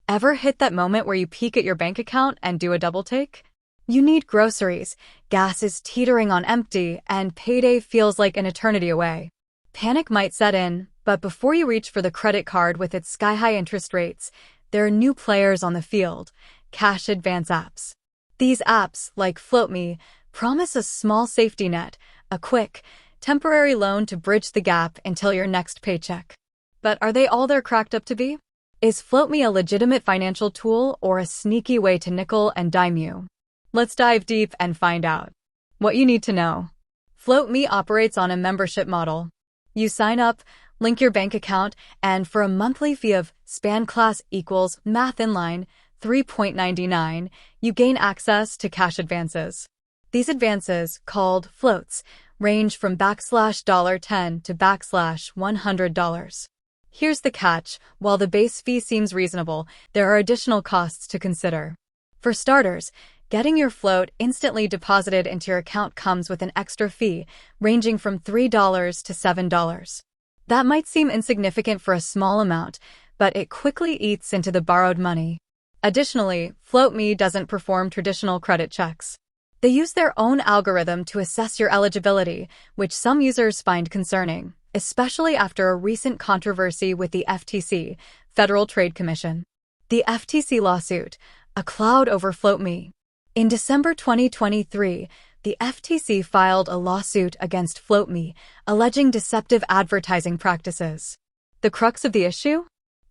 Ever hit that moment where you peek at your bank account and do a double take? You need groceries, gas is teetering on empty, and payday feels like an eternity away. Panic might set in, but before you reach for the credit card with its sky-high interest rates, there are new players on the field: cash advance apps. These apps, like FloatMe, promise a small safety net, a quick, temporary loan to bridge the gap until your next paycheck. But are they all they're cracked up to be? Is FloatMe a legitimate financial tool or a sneaky way to nickel and dime you? Let's dive deep and find out. What you need to know. FloatMe operates on a membership model. You sign up, link your bank account, and for a monthly fee of span class equals math inline 3.99, you gain access to cash advances. These advances, called floats, range from $10 to $100. Here's the catch: while the base fee seems reasonable, there are additional costs to consider. For starters, getting your float instantly deposited into your account comes with an extra fee, ranging from $3 to $7. That might seem insignificant for a small amount, but it quickly eats into the borrowed money. Additionally, FloatMe doesn't perform traditional credit checks. They use their own algorithm to assess your eligibility, which some users find concerning, especially after a recent controversy with the FTC, Federal Trade Commission. The FTC lawsuit, a cloud over FloatMe. In December 2023, the FTC filed a lawsuit against FloatMe, alleging deceptive advertising practices. The crux of the issue?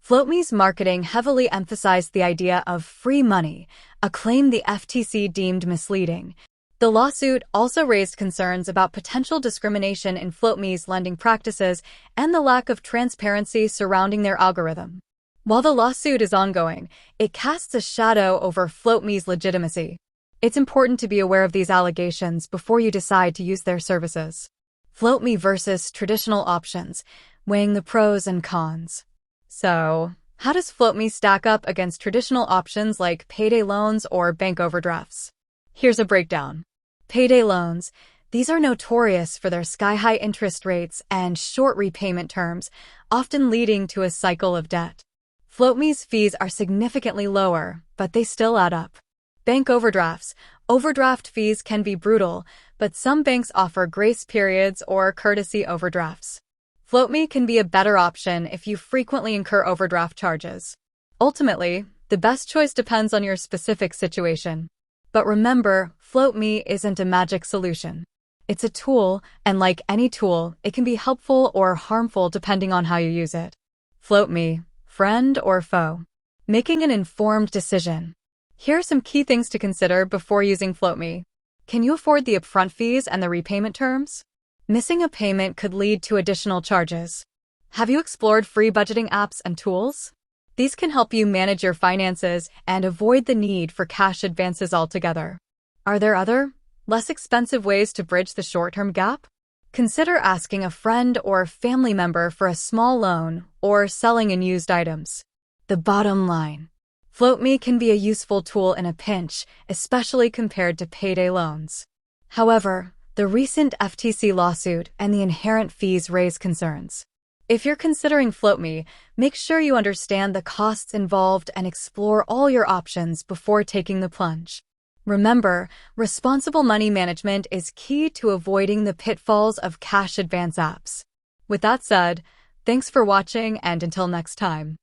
FloatMe's marketing heavily emphasized the idea of free money, a claim the FTC deemed misleading. The lawsuit also raised concerns about potential discrimination in FloatMe's lending practices and the lack of transparency surrounding their algorithm. While the lawsuit is ongoing, it casts a shadow over FloatMe's legitimacy. It's important to be aware of these allegations before you decide to use their services. FloatMe versus traditional options, weighing the pros and cons. So, how does FloatMe stack up against traditional options like payday loans or bank overdrafts? Here's a breakdown. Payday loans. These are notorious for their sky-high interest rates and short repayment terms, often leading to a cycle of debt. FloatMe's fees are significantly lower, but they still add up. Bank overdrafts. Overdraft fees can be brutal, but some banks offer grace periods or courtesy overdrafts. FloatMe can be a better option if you frequently incur overdraft charges. Ultimately, the best choice depends on your specific situation. But remember, FloatMe isn't a magic solution. It's a tool, and like any tool, it can be helpful or harmful depending on how you use it. FloatMe, friend or foe? Making an informed decision. Here are some key things to consider before using FloatMe. Can you afford the upfront fees and the repayment terms? Missing a payment could lead to additional charges. Have you explored free budgeting apps and tools? These can help you manage your finances and avoid the need for cash advances altogether. Are there other, less expensive ways to bridge the short-term gap? Consider asking a friend or family member for a small loan or selling unused items. The bottom line: FloatMe can be a useful tool in a pinch, especially compared to payday loans. However, the recent FTC lawsuit and the inherent fees raise concerns. If you're considering FloatMe, make sure you understand the costs involved and explore all your options before taking the plunge. Remember, responsible money management is key to avoiding the pitfalls of cash advance apps. With that said, thanks for watching, and until next time.